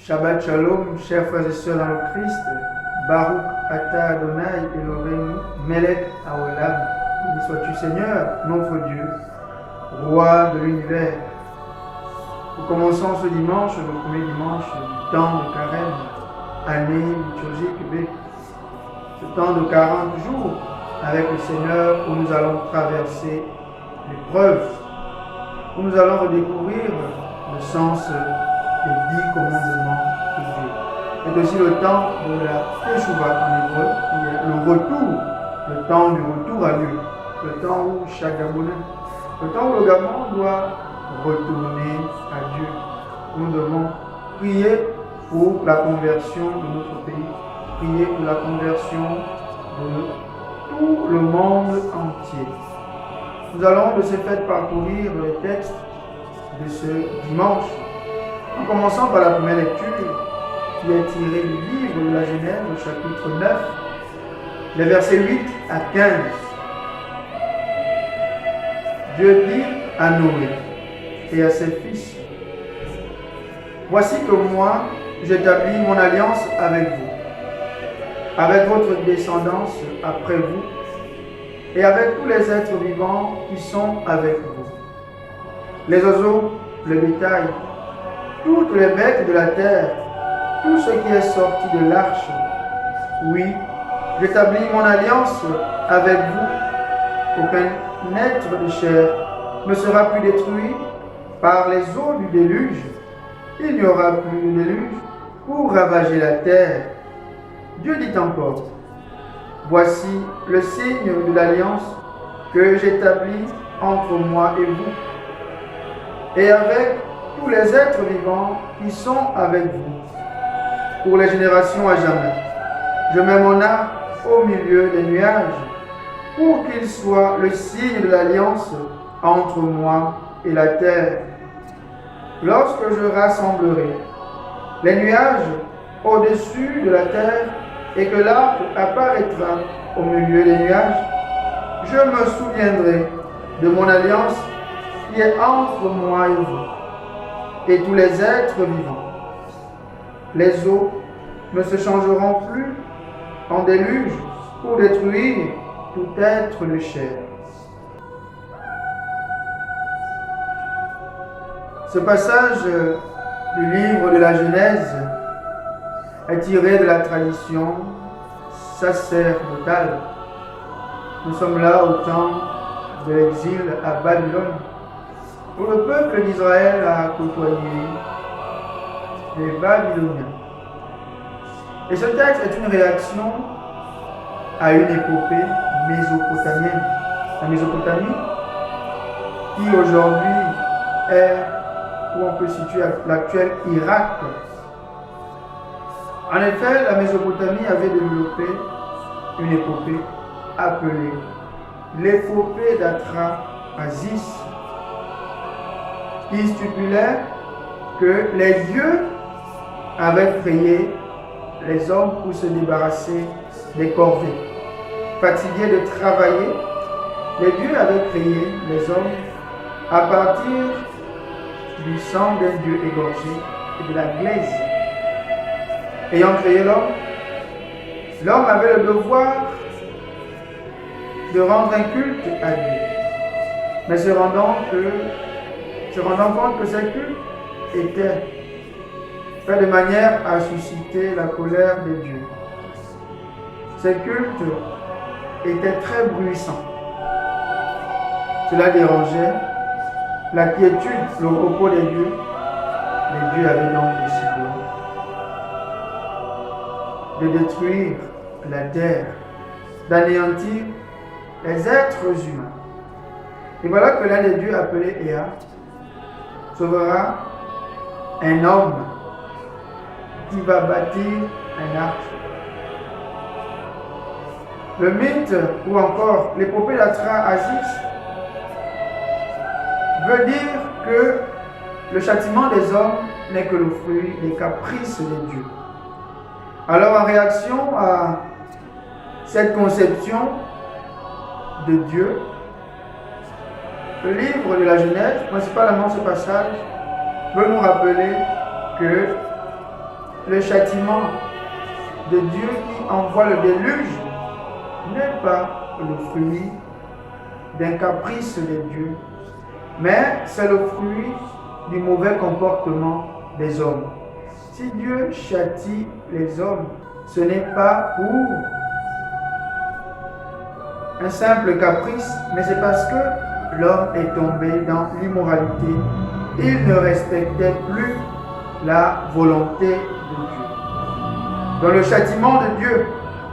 Shabbat Shalom, chers frères et sœurs dans le Christ. Baruch Ata Adonai Elohim Melech Haolam. Béni sois-tu Seigneur, notre Dieu, Roi de l'univers. Nous commençons ce dimanche, le premier dimanche du temps de carême, année liturgique B. Ce temps de 40 jours avec le Seigneur où nous allons traverser l'épreuve, où nous allons redécouvrir le sens des 10 commandements de Dieu. C'est aussi le temps de la Teshuvah en hébreu, qui est le retour, le temps du retour à Dieu, le temps où chaque Gabonais, le temps où le Gabon doit retourner à Dieu. Nous devons prier pour la conversion de notre pays, prier pour la conversion de tout le monde entier. Nous allons de ce fait parcourir les textes de ce dimanche, en commençant par la première lecture qui est tirée du livre de la Genèse, au chapitre 9, les versets 8 à 15. Dieu dit à Noé et à ses fils: voici que moi, j'établis mon alliance avec vous, avec votre descendance après vous, et avec tous les êtres vivants qui sont avec vous. Les oiseaux, le bétail, toutes les bêtes de la terre, tout ce qui est sorti de l'arche. Oui, j'établis mon alliance avec vous. Aucun être de chair ne sera plus détruit par les eaux du déluge. Il n'y aura plus de déluge pour ravager la terre. Dieu dit encore: voici le signe de l'alliance que j'établis entre moi et vous, et avec tous les êtres vivants qui sont avec vous, pour les générations à jamais. Je mets mon arc au milieu des nuages, pour qu'il soit le signe de l'alliance entre moi et la terre. Lorsque je rassemblerai les nuages au-dessus de la terre, et que l'arc apparaîtra au milieu des nuages, je me souviendrai de mon alliance qui est entre moi et vous, et tous les êtres vivants. Les eaux ne se changeront plus en déluge pour détruire tout être de chair. Ce passage du livre de la Genèse est tiré de la tradition sacerdotale. Nous sommes là au temps de l'exil à Babylone, où le peuple d'Israël a côtoyé les Babyloniens. Et ce texte est une réaction à une épopée mésopotamienne. La Mésopotamie, qui aujourd'hui est où on peut situer l'actuel Irak. En effet, la Mésopotamie avait développé une épopée appelée l'épopée d'Atra-Asis, qui stipulait que les dieux avaient créé les hommes pour se débarrasser des corvées. Fatigués de travailler, les dieux avaient créé les hommes à partir du sang d'un dieu égorgé et de la glaise. Ayant créé l'homme avait le devoir de rendre un culte à Dieu. Mais se rendant compte que ce culte était fait de manière à susciter la colère de Dieu. Ce culte était très bruissant. Cela dérangeait la quiétude, le repos des dieux. Les dieux avaient donc décidé de détruire la terre, d'anéantir les êtres humains. Et voilà que l'un des dieux appelé Ea sauvera un homme qui va bâtir un arche. Le mythe ou encore l'épopée d'Atra-Asis veut dire que le châtiment des hommes n'est que le fruit des caprices des dieux. Alors en réaction à cette conception de Dieu, le livre de la Genèse, principalement ce passage, veut nous rappeler que le châtiment de Dieu qui envoie le déluge n'est pas le fruit d'un caprice de Dieu, mais c'est le fruit du mauvais comportement des hommes. Si Dieu châtie les hommes, ce n'est pas pour un simple caprice, mais c'est parce que l'homme est tombé dans l'immoralité. Il ne respectait plus la volonté de Dieu. Dans le châtiment de Dieu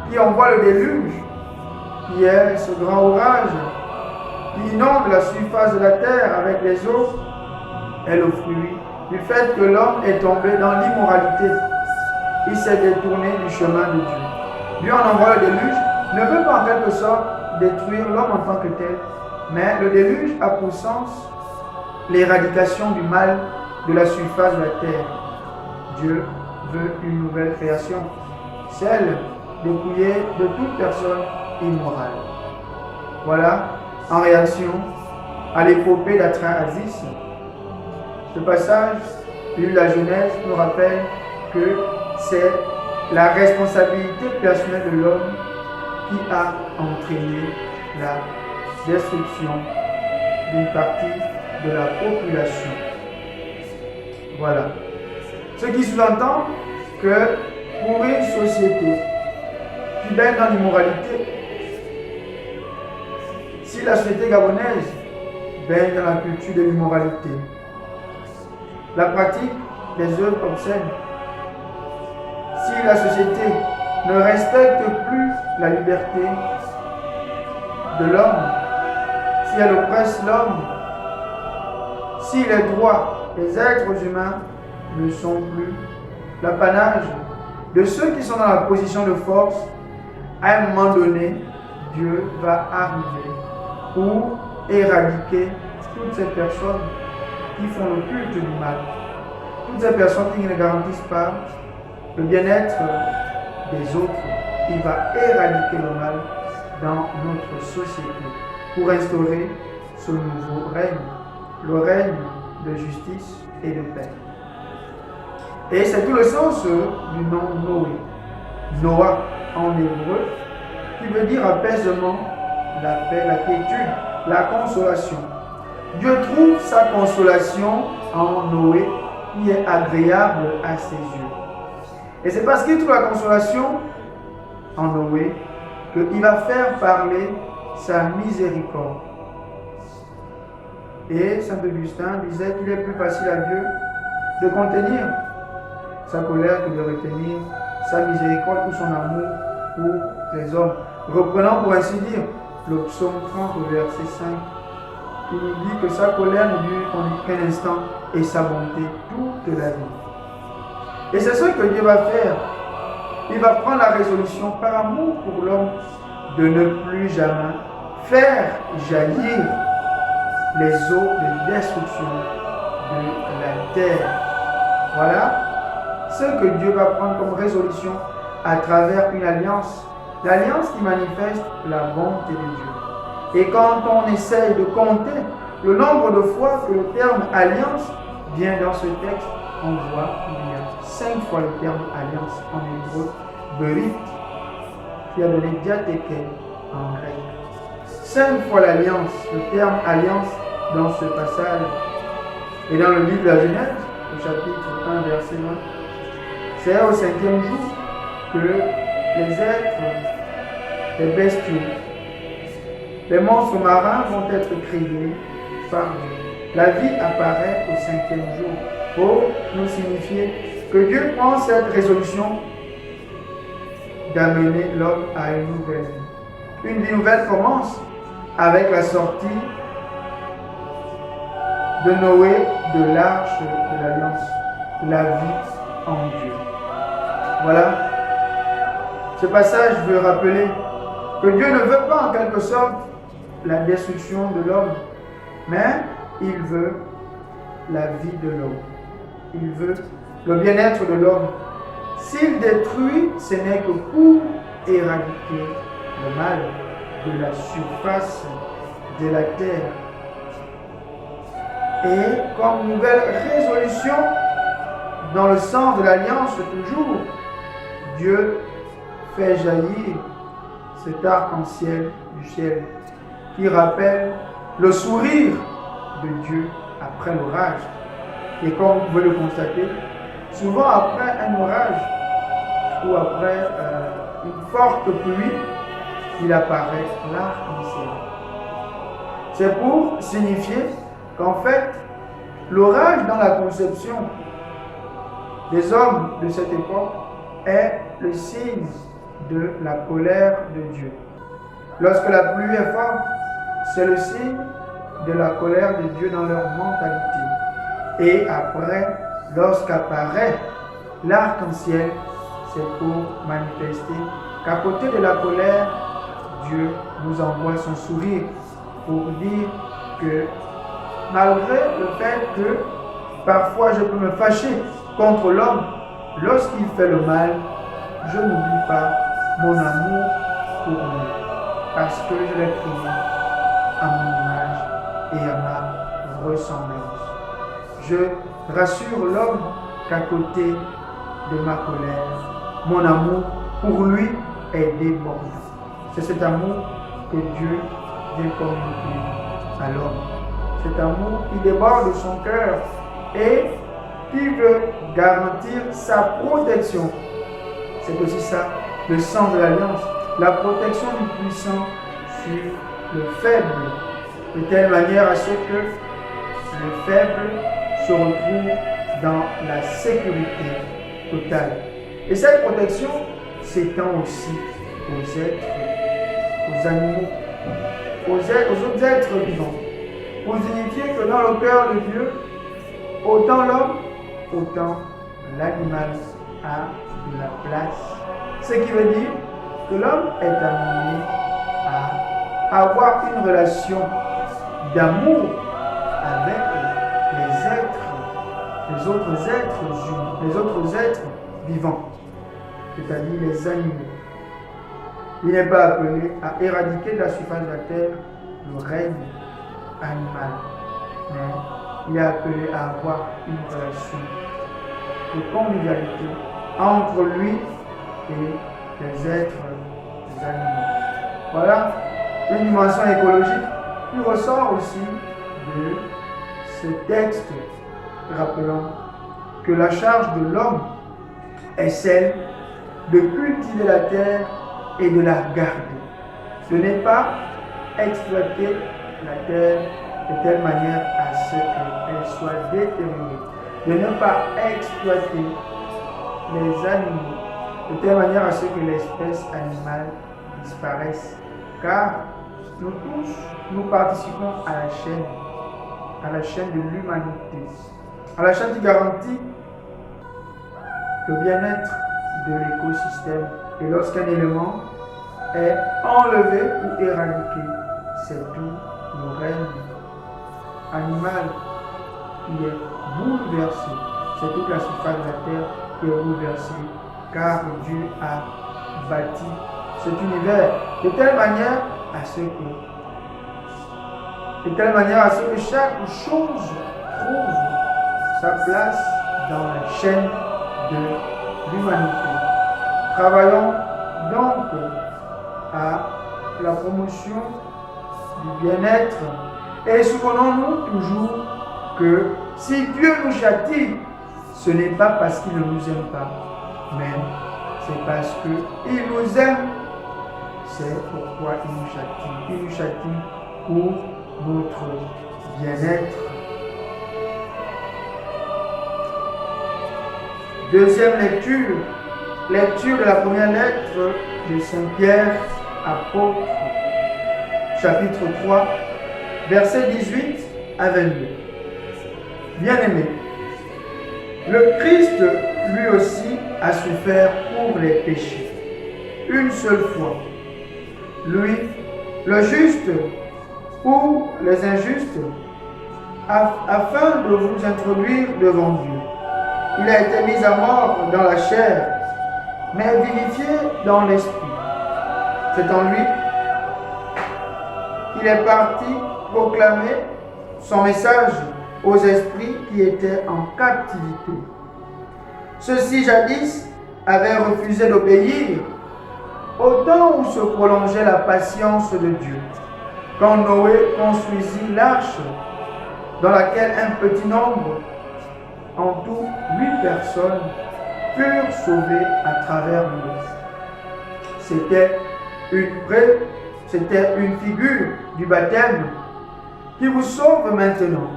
qui envoie le déluge, qui est ce grand orage qui inonde la surface de la terre avec les eaux, est le fruit du fait que l'homme est tombé dans l'immoralité. Il s'est détourné du chemin de Dieu. Dieu en envoie le déluge, ne veut pas en quelque sorte détruire l'homme en tant que tel, mais le déluge a pour sens l'éradication du mal de la surface de la terre. Dieu veut une nouvelle création, celle dépouillée de toute personne immorale. Voilà, en réaction à l'épopée d'Atrahasis, ce passage de la Genèse nous rappelle que c'est la responsabilité personnelle de l'homme qui a entraîné la destruction d'une partie de la population. Voilà. Ce qui sous-entend que pour une société qui baigne dans l'immoralité, si la société gabonaise baigne dans la culture de l'immoralité, la pratique des œuvres obscènes, si la société ne respecte plus la liberté de l'homme, si elle oppresse l'homme, si les droits des êtres humains ne sont plus l'apanage de ceux qui sont dans la position de force, à un moment donné, Dieu va arriver pour éradiquer toutes ces personnes qui font le culte du mal, toutes ces personnes qui ne garantissent pas le bien-être des autres. Il va éradiquer le mal dans notre société pour instaurer ce nouveau règne, le règne de justice et de paix. Et c'est tout le sens du nom Noé. Noah en hébreu, qui veut dire apaisement, la paix, la quiétude, la consolation. Dieu trouve sa consolation en Noé qui est agréable à ses yeux. Et c'est parce qu'il trouve la consolation en Noé qu'il va faire parler sa miséricorde. Et Saint Augustin disait qu'il est plus facile à Dieu de contenir sa colère que de retenir sa miséricorde ou son amour pour les hommes. Reprenons pour ainsi dire le psaume 30 verset 5, qui nous dit que sa colère ne dure qu'un instant et sa bonté toute la vie. Et c'est ce que Dieu va faire. Il va prendre la résolution par amour pour l'homme de ne plus jamais faire jaillir les eaux de destruction de la terre. Voilà ce que Dieu va prendre comme résolution à travers une alliance. L'alliance qui manifeste la bonté de Dieu. Et quand on essaye de compter le nombre de fois que le terme alliance vient dans ce texte, on voit qu'il y a 5 fois le terme alliance en hébreu, berit, qui a donné diatheke en grec. 5 fois l'alliance, le terme alliance dans ce passage. Et dans le livre de la Genèse, au chapitre 1, verset 1, c'est au 5e jour que les êtres, les bestiaux, les monstres marins vont être créés par Dieu. La vie apparaît au 5e jour pour nous signifier que Dieu prend cette résolution d'amener l'homme à une nouvelle vie. Une vie nouvelle commence avec la sortie de Noé de l'arche de l'alliance, la vie en Dieu. Voilà. Ce passage veut rappeler que Dieu ne veut pas en quelque sorte la destruction de l'homme, mais il veut la vie de l'homme. Il veut le bien-être de l'homme. S'il détruit, ce n'est que pour éradiquer le mal de la surface de la terre. Et comme nouvelle résolution dans le sens de l'alliance toujours, Dieu fait jaillir cet arc-en-ciel du ciel qui rappelle le sourire de Dieu après l'orage. Et comme vous pouvez le constater, souvent après un orage ou après une forte pluie, il apparaît l'arc-en-ciel. C'est pour signifier qu'en fait, l'orage dans la conception des hommes de cette époque est le signe de la colère de Dieu. Lorsque la pluie est forte, c'est le signe de la colère de Dieu dans leur mentalité. Et après, lorsqu'apparaît l'arc-en-ciel, c'est pour manifester qu'à côté de la colère, Dieu nous envoie son sourire pour dire que malgré le fait que parfois je peux me fâcher contre l'homme, lorsqu'il fait le mal, je n'oublie pas mon amour pour lui, parce que je l'ai créé à mon image et à ma ressemblance. Je rassure l'homme qu'à côté de ma colère, mon amour pour lui est débordant. C'est cet amour que Dieu vient communiquer à l'homme. Cet amour qui déborde de son cœur et qui veut garantir sa protection. C'est aussi ça, le sang de l'alliance, la protection du puissant sur le faible, de telle manière à ce que le faible se retrouve dans la sécurité totale. Et cette protection s'étend aussi aux êtres, aux animaux, aux autres êtres vivants, pour signifier que dans le cœur de Dieu, autant l'homme, autant l'animal a de la place. Ce qui veut dire que l'homme est amené à avoir une relation d'amour avec les autres êtres vivants, c'est-à-dire les animaux. Il n'est pas appelé à éradiquer de la surface de la terre le règne animal, mais il est appelé à avoir une relation de convivialité entre lui et les êtres animaux. Voilà une dimension écologique qui ressort aussi de ce texte, rappelant que la charge de l'homme est celle de cultiver la terre et de la garder. Ce n'est pas exploiter la terre de telle manière à ce qu'elle soit détériorée. De ne pas exploiter les animaux de telle manière à ce que l'espèce animale disparaisse. Car nous tous, nous participons à la chaîne de l'humanité, à la chaîne qui garantit le bien-être de l'écosystème. Et lorsqu'un élément est enlevé ou éradiqué, c'est tout le règne animal qui est bouleversé. C'est toute la surface de la terre qui est bouleversée, car Dieu a bâti cet univers de telle manière à ce que chaque chose trouve sa place dans la chaîne de l'humanité. Travaillons donc à la promotion du bien-être et souvenons-nous toujours que si Dieu nous châtie, ce n'est pas parce qu'il ne nous aime pas, mais c'est parce qu'il nous aime. C'est pourquoi il nous châtie. Il nous châtie pour notre bien-être. Deuxième lecture de la première lettre de Saint Pierre, apôtre, chapitre 3, versets 18 à 22. Bien-aimés, le Christ lui aussi a souffert pour les péchés, une seule fois. Lui, le juste pour les injustes, afin de vous introduire devant Dieu. Il a été mis à mort dans la chair, mais vivifié dans l'esprit. C'est en lui qu'il est parti proclamer son message aux esprits qui étaient en captivité Ceux-ci jadis avaient refusé d'obéir au temps où se prolongeait la patience de Dieu, quand Noé construisit l'arche dans laquelle un petit nombre, en tout 8 personnes, furent sauvées à travers l'eau. C'était une figure du baptême qui vous sauve maintenant.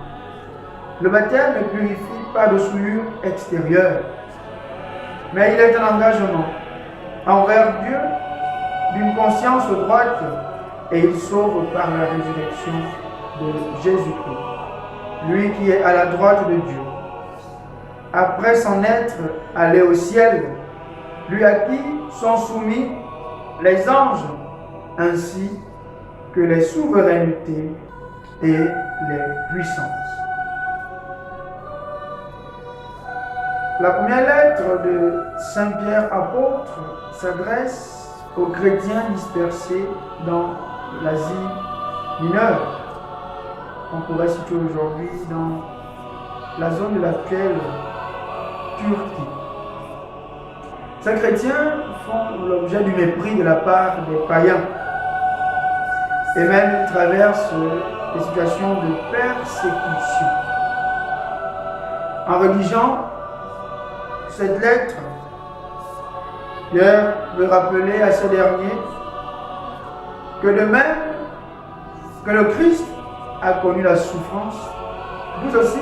Le baptême ne purifie pas de souillure extérieure, mais il est un engagement envers Dieu d'une conscience droite et il sauve par la résurrection de Jésus-Christ, lui qui est à la droite de Dieu. Après s'en être allé au ciel, lui à qui sont soumis les anges ainsi que les souverainetés et les puissances. La première lettre de Saint Pierre apôtre s'adresse aux chrétiens dispersés dans l'Asie mineure. On pourrait situer aujourd'hui dans la zone de l'actuelle Turquie. Ces chrétiens font l'objet du mépris de la part des païens et même traversent des situations de persécution. En rédigeant cette lettre, Pierre veut rappeler à ces derniers que de même que le Christ a connu la souffrance, vous aussi,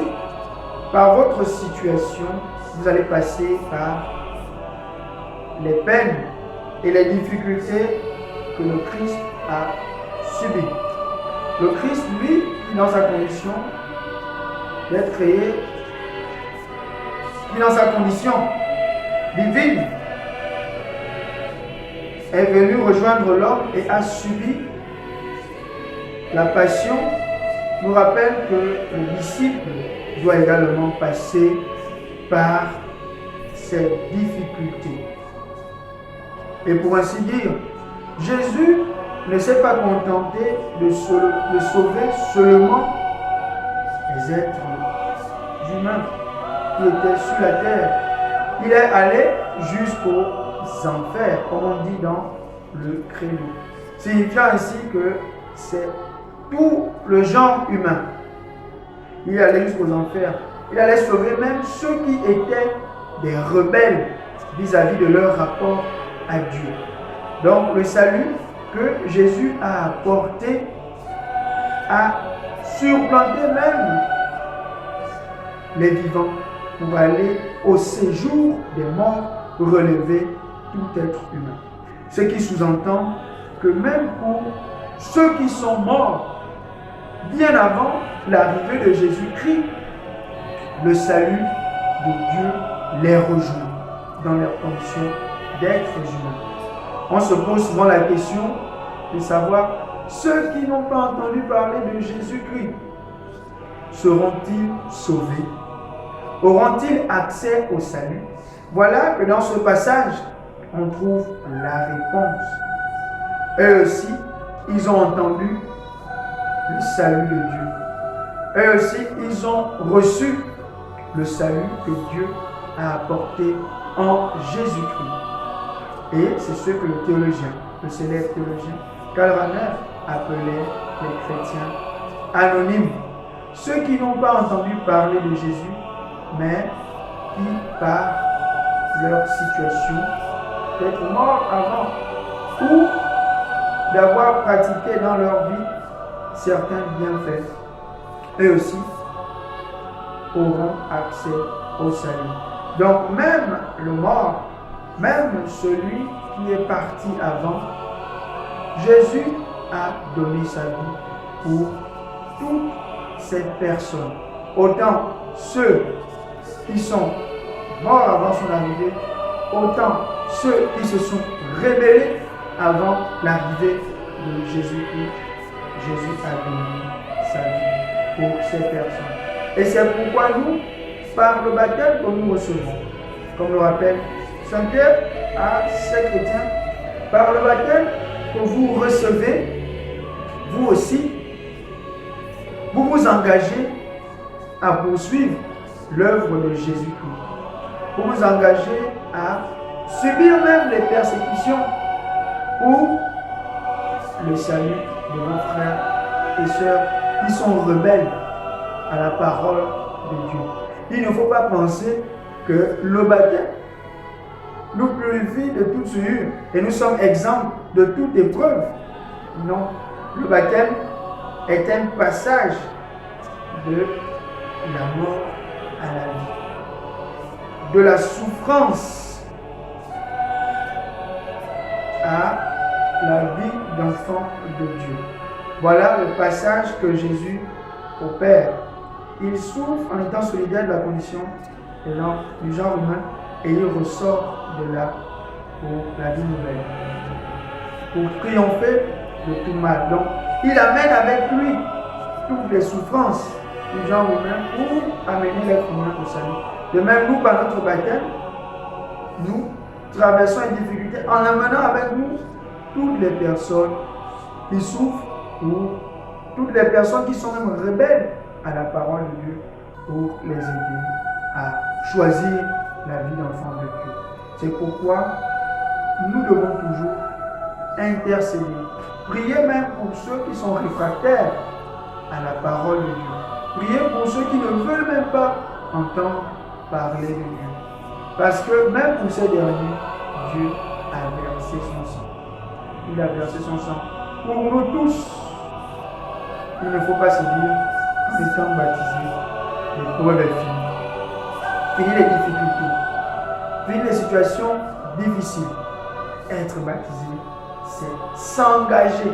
par votre situation, vous allez passer par les peines et les difficultés que le Christ a subies. Le Christ, lui, dans sa condition d'être créé, qui dans sa condition divine est venu rejoindre l'homme et a subi la passion, nous rappelle que le disciple doit également passer par ces difficultés. Et pour ainsi dire, Jésus ne s'est pas contenté de sauver seulement les êtres humains qui étaient sur la terre. Il est allé jusqu'aux enfers, comme on dit dans le credo. Signifiant ainsi que c'est tout le genre humain. Il est allé jusqu'aux enfers. Il allait sauver même ceux qui étaient des rebelles vis-à-vis de leur rapport à Dieu. Donc le salut que Jésus a apporté a surplanté même les vivants pour aller au séjour des morts, relever tout être humain. Ce qui sous-entend que même pour ceux qui sont morts bien avant l'arrivée de Jésus-Christ, le salut de Dieu les rejoint dans leur condition d'êtres humains. On se pose souvent la question de savoir ceux qui n'ont pas entendu parler de Jésus-Christ, seront-ils sauvés? Auront-ils accès au salut? Voilà que dans ce passage, on trouve la réponse. Eux aussi, ils ont entendu le salut de Dieu. Eux aussi, ils ont reçu le salut que Dieu a apporté en Jésus-Christ. Et c'est ce que le célèbre théologien Karl Rahner appelait les chrétiens anonymes. Ceux qui n'ont pas entendu parler de Jésus, mais qui, par leur situation, d'être morts avant ou d'avoir pratiqué dans leur vie certains bienfaits, eux aussi auront accès au salut. Donc même le mort, même celui qui est parti avant, Jésus a donné sa vie pour toutes ces personnes. Autant ceux qui sont morts avant son arrivée, autant ceux qui se sont rebellés avant l'arrivée de Jésus-Christ. Jésus a donné sa vie pour ces personnes. Et c'est pourquoi nous, par le baptême que nous recevons, comme le rappelle Saint Pierre à ces chrétiens, par le baptême que vous recevez, vous aussi, vous vous engagez à poursuivre l'œuvre de Jésus-Christ. pour vous engager à subir même les persécutions pour le salut de vos frères et sœurs qui sont rebelles à la parole de Dieu. Il ne faut pas penser que le baptême nous purifie de toute souillure et nous sommes exempts de toute épreuve. Non, le baptême est un passage de la mort à la vie, de la souffrance à la vie d'enfant de Dieu. Voilà le passage que Jésus opère. Il souffre en étant solidaire de la condition de l'homme, du genre humain, et il ressort de là pour la vie nouvelle, pour triompher de tout mal. Donc, il amène avec lui toutes les souffrances du genre humain pour amener l'être humain au salut. De même, nous, par notre baptême, nous traversons les difficultés en amenant avec nous toutes les personnes qui souffrent ou toutes les personnes qui sont même rebelles à la parole de Dieu pour les aider à choisir la vie d'enfant de Dieu. C'est pourquoi nous devons toujours intercéder, prier même pour ceux qui sont réfractaires à la parole de Dieu, prier pour ceux qui ne veulent même pas entendre parler de Dieu. Parce que même pour ces derniers, Dieu a versé son sang. Il a versé son sang pour nous tous. Il ne faut pas se dire qu'en étant baptisé, l'épreuve est finie. Fini les difficultés, fini les situations difficiles. Être baptisé, c'est s'engager.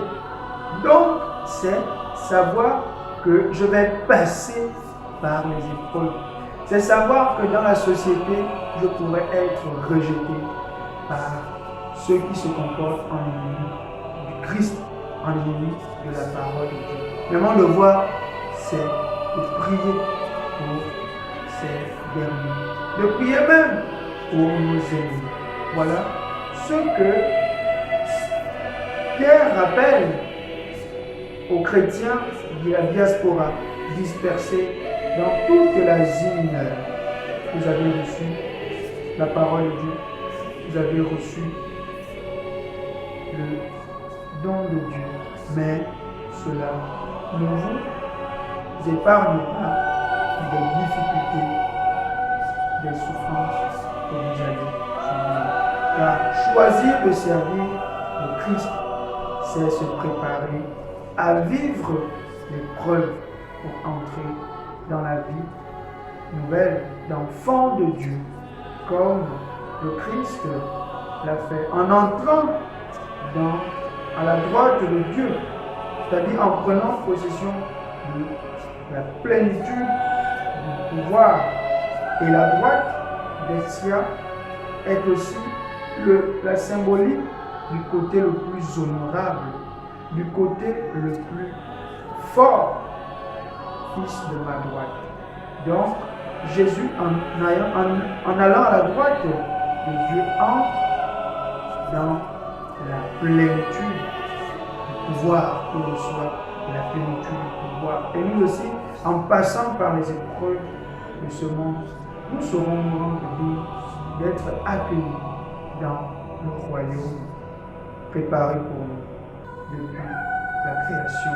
Donc, c'est savoir que je vais passer par les épreuves. C'est savoir que dans la société, je pourrais être rejeté par ceux qui se comportent en ennemi du Christ, en ennemi de la parole de Dieu. Mais mon devoir, c'est de prier pour ces derniers, de prier même pour nos ennemis. Voilà ce que Pierre rappelle aux chrétiens de la diaspora dispersés dans toute l'Asie mineure. Vous avez reçu la parole de Dieu, vous avez reçu le don de Dieu, mais cela ne vous épargne pas des difficultés, des souffrances que vous allez subir. Car choisir de servir le Christ, c'est se préparer à vivre l'épreuve pour entrer dans la vie nouvelle d'enfant de Dieu, comme le Christ l'a fait en entrant à la droite de Dieu, c'est-à-dire en prenant possession de la plénitude du pouvoir. Et la droite d'Exia est aussi la symbolique du côté le plus honorable, du côté le plus fort, fils de ma droite. Donc, Jésus, en allant à la droite de Dieu, entre dans la plénitude du pouvoir qu'il reçoit, la plénitude du pouvoir. Et nous aussi, en passant par les épreuves de ce monde, nous serons dignes d'être accueillis dans le royaume préparé pour nous depuis la création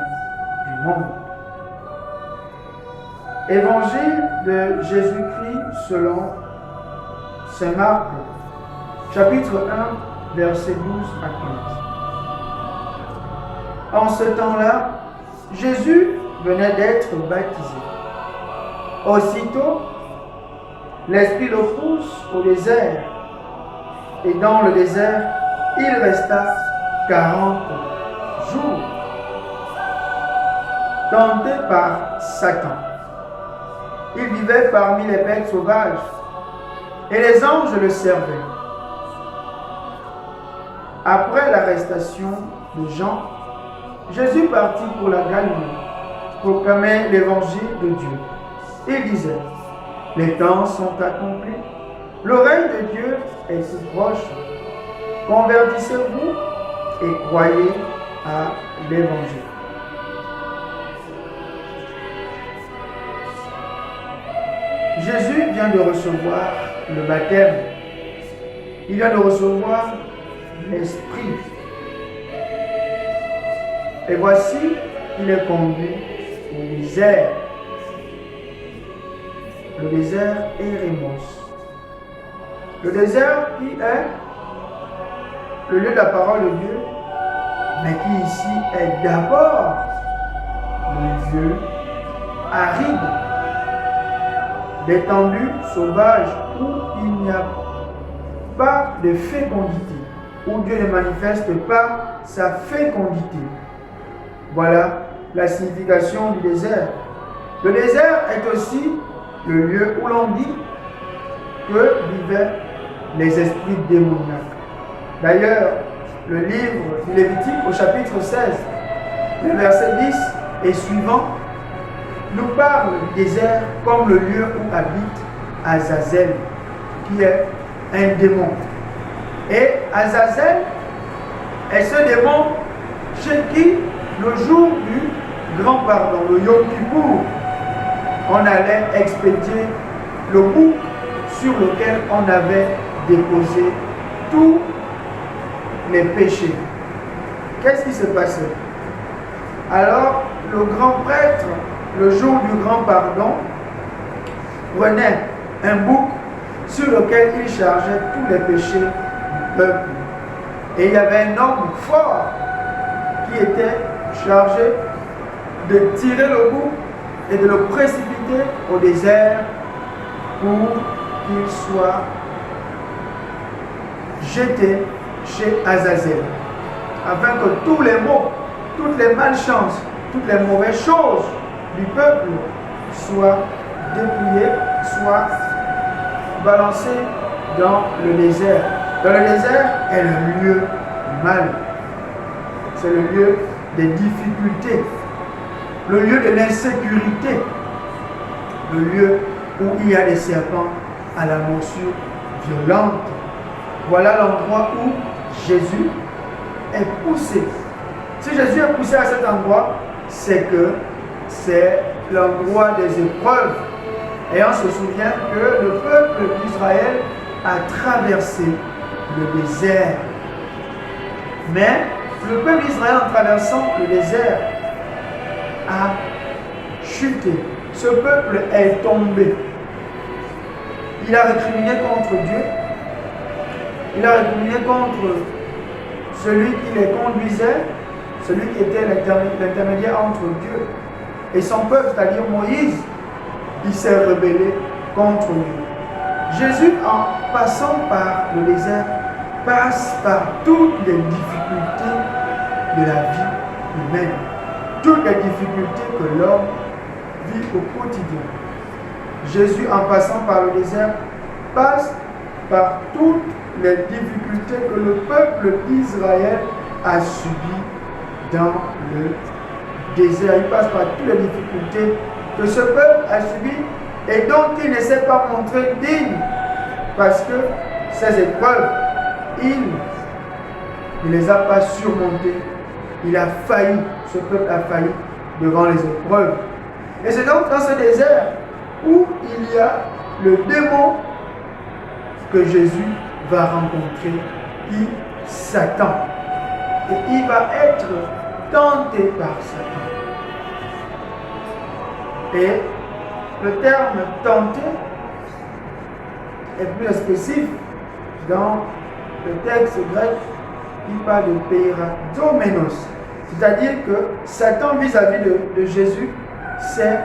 du monde. Évangile de Jésus-Christ selon Saint Marc, chapitre 1, versets 12 à 15. En ce temps-là, Jésus venait d'être baptisé. Aussitôt, l'Esprit le pousse au désert, et dans le désert, il resta 40 jours, tenté par Satan. Il vivait parmi les bêtes sauvages, et les anges le servaient. Après l'arrestation de Jean, Jésus partit pour la Galilée, proclamait l'évangile de Dieu. Il disait: les temps sont accomplis, le règne de Dieu est tout proche. Convertissez-vous et croyez à l'évangile. Jésus vient de recevoir le baptême. Il vient de recevoir l'Esprit. Et voici qu'il est conduit au désert. Le désert Érémos. Le désert qui est le lieu de la parole de Dieu, mais qui ici est d'abord le lieu aride, d'étendue sauvage, où il n'y a pas de fécondité, où Dieu ne manifeste pas sa fécondité. Voilà la signification du désert. Le désert est aussi le lieu où l'on dit que vivaient les esprits démoniaques. D'ailleurs, le livre du Lévitique au chapitre 16, le verset 10 et suivant, nous parle du désert comme le lieu où habite Azazel, qui est un démon. Et Azazel est ce démon chez qui, le jour du grand pardon, le Yom Kippour, on allait expédier le bouc sur lequel on avait déposé tous les péchés. Qu'est-ce qui se passait? Alors, le grand prêtre, le jour du grand pardon, prenait un bouc sur lequel il chargeait tous les péchés du peuple. Et il y avait un homme fort qui était chargé de tirer le bouc et de le précipiter au désert pour qu'il soit jeté chez Azazel, afin que tous les maux, toutes les malchances, toutes les mauvaises choses du peuple soient dépouillées, soient balancées dans le désert. Dans le désert est le lieu du mal. C'est le lieu des difficultés, le lieu de l'insécurité, le lieu où il y a des serpents à la morsure violente. Voilà l'endroit où Jésus est poussé. Si Jésus est poussé à cet endroit, c'est que c'est l'endroit des épreuves. Et on se souvient que le peuple d'Israël a traversé le désert. Mais le peuple d'Israël, en traversant le désert, a chuté. Ce peuple est tombé. Il a récriminé contre Dieu. Il a récriminé contre celui qui les conduisait, celui qui était l'intermédiaire entre Dieu et son peuple, c'est-à-dire Moïse. Il s'est rebellé contre Dieu. Jésus, en passant par le désert, passe par toutes les difficultés de la vie humaine, toutes les difficultés que l'homme vit au quotidien. Jésus, en passant par le désert, passe par toutes les difficultés que le peuple d'Israël a subies dans le désert. Il passe par toutes les difficultés que ce peuple a subies et dont il ne s'est pas montré digne, parce que ces épreuves, il ne les a pas surmontées. Il a failli, ce peuple a failli devant les épreuves. Et c'est donc dans ce désert où il y a le démon que Jésus va rencontrer, qui Satan. Et il va être tenté par Satan. Et le terme tenté est plus spécifique dans le texte grec qui parle de peirazomènos. C'est-à-dire que Satan vis-à-vis de Jésus s'est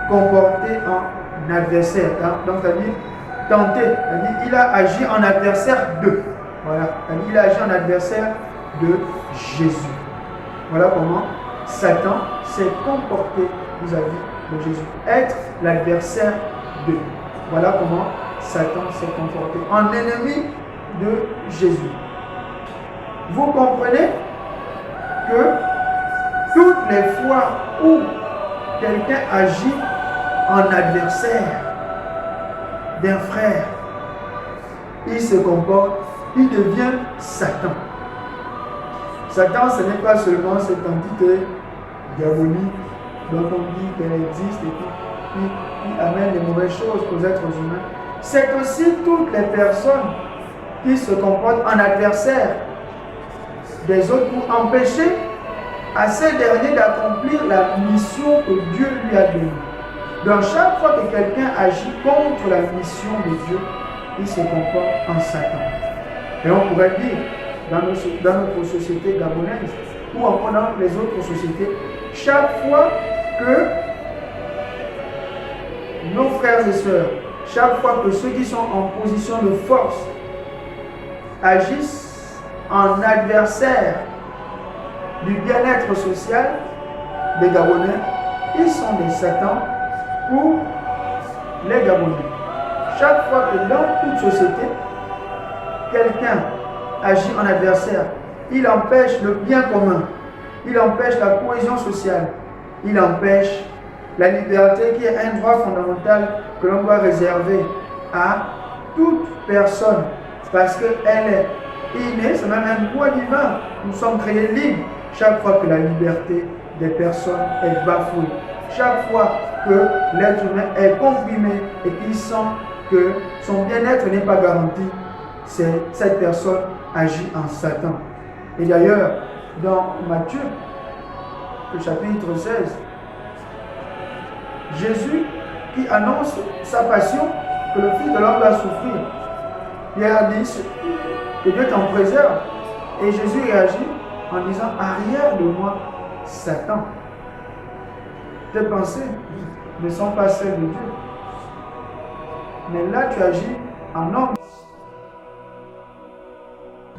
comporté en adversaire. Donc, c'est-à-dire tenté. C'est-à-dire il a agi en adversaire de. Voilà. C'est-à-dire il a agi en adversaire de Jésus. Voilà comment Satan s'est comporté vis-à-vis de Jésus. Être l'adversaire de. Voilà comment Satan s'est comporté en ennemi de Jésus. Vous comprenez que toutes les fois où quelqu'un agit en adversaire d'un frère, il se comporte, il devient Satan. Satan, ce n'est pas seulement cette entité diabolique dont on dit qu'elle existe et qui amène les mauvaises choses aux êtres humains, c'est aussi toutes les personnes qui se comportent en adversaire des autres pour empêcher à ces derniers d'accomplir la mission que Dieu lui a donnée. Donc chaque fois que quelqu'un agit contre la mission de Dieu, il se comporte en Satan. Et on pourrait dire, dans notre société gabonaise, ou encore dans les autres sociétés, chaque fois que nos frères et sœurs, chaque fois que ceux qui sont en position de force agissent en adversaire du bien-être social des Gabonais, ils sont des Satans pour les Gabonais. Chaque fois que dans toute société, quelqu'un agit en adversaire, il empêche le bien commun, il empêche la cohésion sociale, il empêche la liberté qui est un droit fondamental que l'on doit réserver à toute personne parce qu'elle est innée, c'est même un droit divin. Nous sommes créés libres chaque fois que la liberté des personnes est bafouée, chaque fois que l'être humain est comprimé et qu'il sent que son bien-être n'est pas garanti, cette personne agit en Satan. Et d'ailleurs, dans Matthieu, le chapitre 16, Jésus qui annonce sa passion, que le Fils de l'homme va souffrir. Pierre dit que Dieu t'en préserve. Et Jésus réagit en disant, arrière de moi, Satan. Tes pensées ne sont pas celles de Dieu. Mais là, tu agis en homme.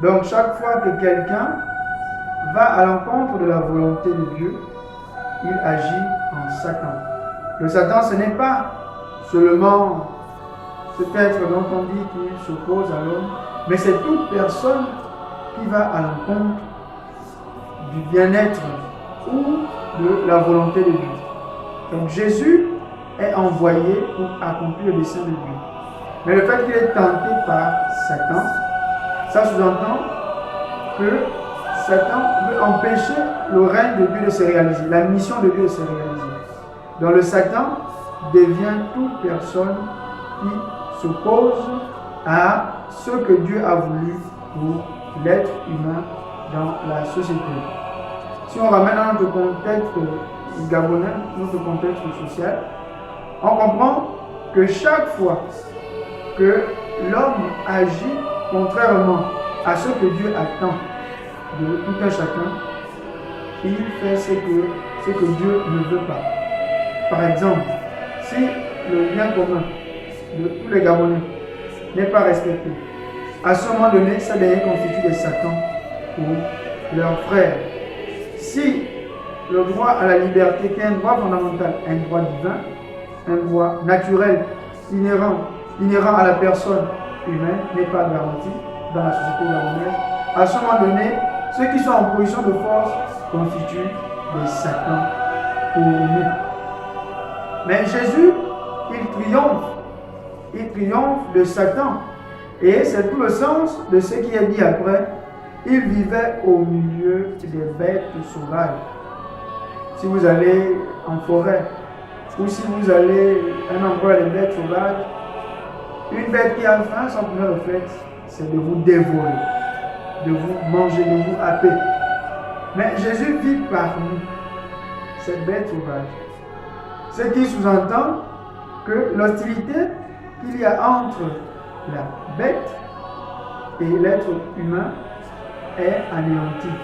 Donc, chaque fois que quelqu'un va à l'encontre de la volonté de Dieu, il agit en Satan. Le Satan, ce n'est pas seulement cet être dont on dit qu'il s'oppose à l'homme, mais c'est toute personne qui va à l'encontre du bien-être ou de la volonté de Dieu. Donc Jésus est envoyé pour accomplir le dessein de Dieu. Mais le fait qu'il est tenté par Satan, ça sous-entend que Satan veut empêcher le règne de Dieu de se réaliser, la mission de Dieu de se réaliser. Donc le Satan devient toute personne qui s'oppose à ce que Dieu a voulu pour l'être humain dans la société. Si on ramène à notre contexte gabonais, notre contexte social, on comprend que chaque fois que l'homme agit contrairement à ce que Dieu attend de tout un chacun, il fait ce que Dieu ne veut pas. Par exemple, si le bien commun de tous les Gabonais n'est pas respecté, à ce moment donné, ça devient constitue des Satans pour leurs frères. Si le droit à la liberté, qui est un droit fondamental, un droit divin, un droit naturel, inhérent à la personne humaine, n'est pas garanti dans la société gabonaise, à ce moment donné, ceux qui sont en position de force constituent des Satans pour nous. Mais Jésus, il triomphe de Satan. Et c'est tout le sens de ce qui est dit après. Il vivait au milieu des bêtes sauvages. Si vous allez en forêt, ou si vous allez à un endroit des bêtes sauvages, une bête qui a faim, son premier réflexe, c'est de vous dévorer, de vous manger, de vous happer. Mais Jésus vit parmi cette bête sauvage. Ce qui sous-entend que l'hostilité qu'il y a entre la bête et l'être humain est anéantie.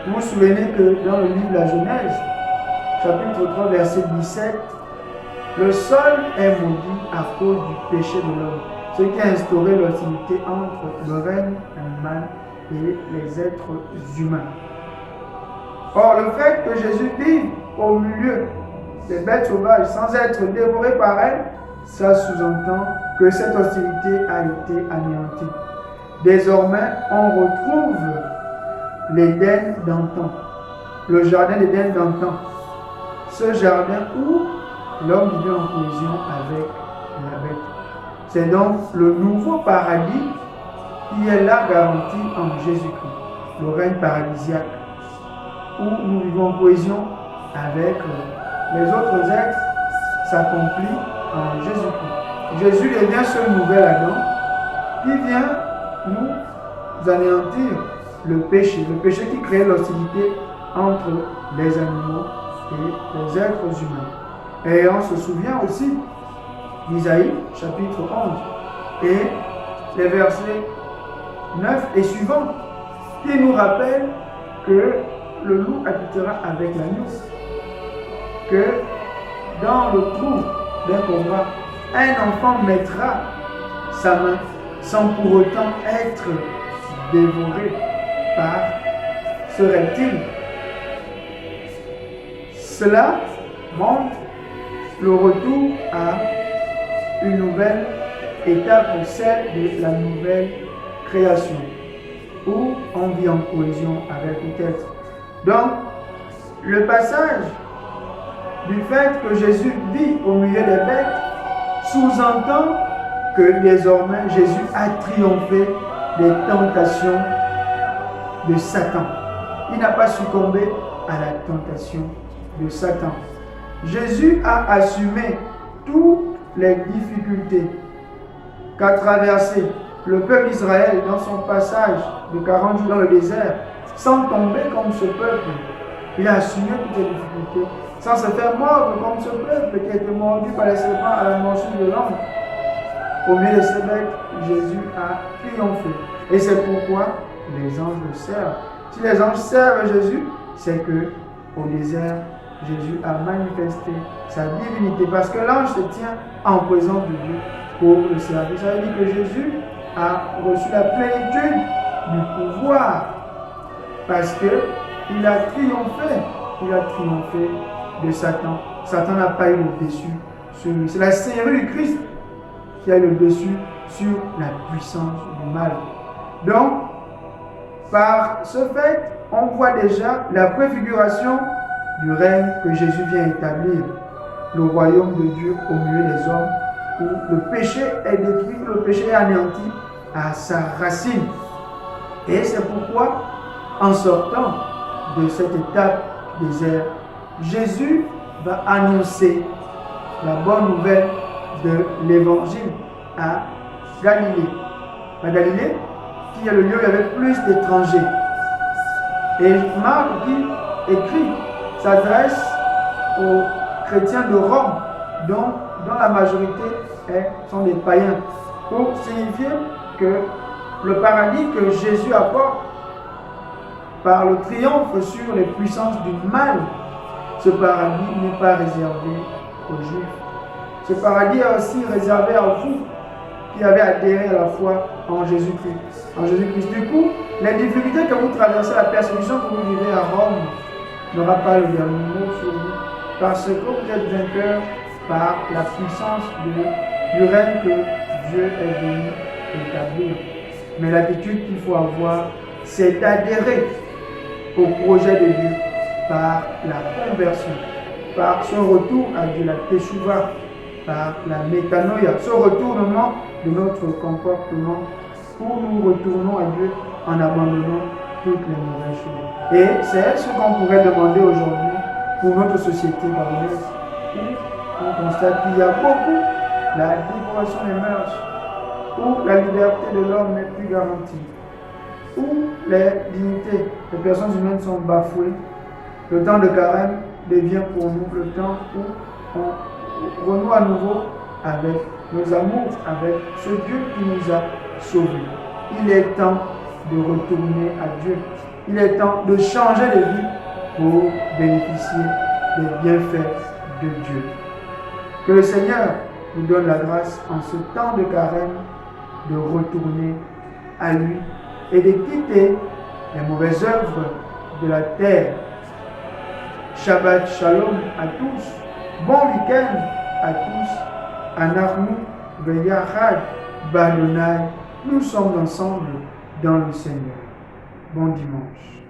Vous vous souvenez que dans le livre de la Genèse, chapitre 3, verset 17, le sol est maudit à cause du péché de l'homme, ce qui a instauré l'hostilité entre le règne animal et les êtres humains. Or, le fait que Jésus vive au milieu des bêtes sauvages sans être dévoré par elles, ça sous-entend que cette hostilité a été anéantie. Désormais, on retrouve l'Éden d'antan, le jardin d'Éden d'antan, ce jardin où l'homme vivait en cohésion avec la bête. C'est donc le nouveau paradis qui est là garanti en Jésus-Christ, le règne paradisiaque, où nous vivons en cohésion avec les autres êtres, s'accomplit en Jésus-Christ. Jésus devient ce nouvel Adam qui vient nous anéantir le péché qui crée l'hostilité entre les animaux et les êtres humains. Et on se souvient aussi d'Isaïe, chapitre 11, et les versets 9 et suivants, qui nous rappellent que le loup habitera avec l'agneau, que dans le trou d'un combat, un enfant mettra sa main sans pour autant être dévoré par ce reptile. Cela montre le retour à une nouvelle étape, celle de la nouvelle création, où on vit en cohésion avec le être. Donc, le passage du fait que Jésus vit au milieu des bêtes sous-entend que désormais Jésus a triomphé des tentations de Satan. Il n'a pas succombé à la tentation de Satan. Jésus a assumé toutes les difficultés qu'a traversé le peuple d'Israël dans son passage de 40 jours dans le désert, sans tomber comme ce peuple. Il a assumé toutes les difficultés, sans se faire mordre comme ce peuple qui a été mordu par les serpents à la morsure de l'homme. Au milieu de ces bêtes, Jésus a triomphé. Et c'est pourquoi les anges le servent. Si les anges servent Jésus, c'est que au désert, Jésus a manifesté sa divinité. Parce que l'ange se tient en présence de Dieu pour le servir. Ça veut dire que Jésus a reçu la plénitude du pouvoir. Parce qu'il a triomphé. Il a triomphé de Satan. Satan n'a pas eu le dessus sur lui. C'est la Seigneurie du Christ qui a le dessus sur la puissance du mal. Donc, par ce fait, on voit déjà la préfiguration du règne que Jésus vient établir, le royaume de Dieu au milieu des hommes, où le péché est détruit, le péché est anéanti à sa racine. Et c'est pourquoi, en sortant de cette étape désert, Jésus va annoncer la bonne nouvelle de l'évangile à Galilée. À Galilée, qui est le lieu où il y avait plus d'étrangers. Et Marc qui écrit s'adresse aux chrétiens de Rome, dont la majorité sont des païens, pour signifier que le paradis que Jésus apporte par le triomphe sur les puissances du mal, ce paradis n'est pas réservé aux Juifs. Ce paradis est aussi réservé à vous qui avez adhéré à la foi en Jésus-Christ. Du coup, les difficultés que vous traversez, la persécution que vous vivez à Rome, n'aura pas le dernier mot sur vous, parce que vous êtes vainqueurs par la puissance du règne que Dieu est venu établir. Mais l'attitude qu'il faut avoir, c'est d'adhérer au projet de Dieu par la conversion, par son retour à Dieu, la teshuva, par la métanoïa, ce retournement de notre comportement où nous retournons à Dieu en abandonnant toutes les mauvaises choses. Et c'est ce qu'on pourrait demander aujourd'hui pour notre société gabonaise, où on constate qu'il y a beaucoup la dévoration des mœurs, où la liberté de l'homme n'est plus garantie, où les dignités des personnes humaines sont bafouées. Le temps de carême devient pour nous le temps où on renoue à nouveau avec nos amours, avec ce Dieu qui nous a sauvés. Il est temps de retourner à Dieu. Il est temps de changer de vie pour bénéficier des bienfaits de Dieu. Que le Seigneur nous donne la grâce en ce temps de carême de retourner à lui et de quitter les mauvaises œuvres de la terre. Shabbat Shalom à tous. Bon week-end à tous. Anarmu, Veyachad, Badonai. Nous sommes ensemble dans le Seigneur. Bon dimanche.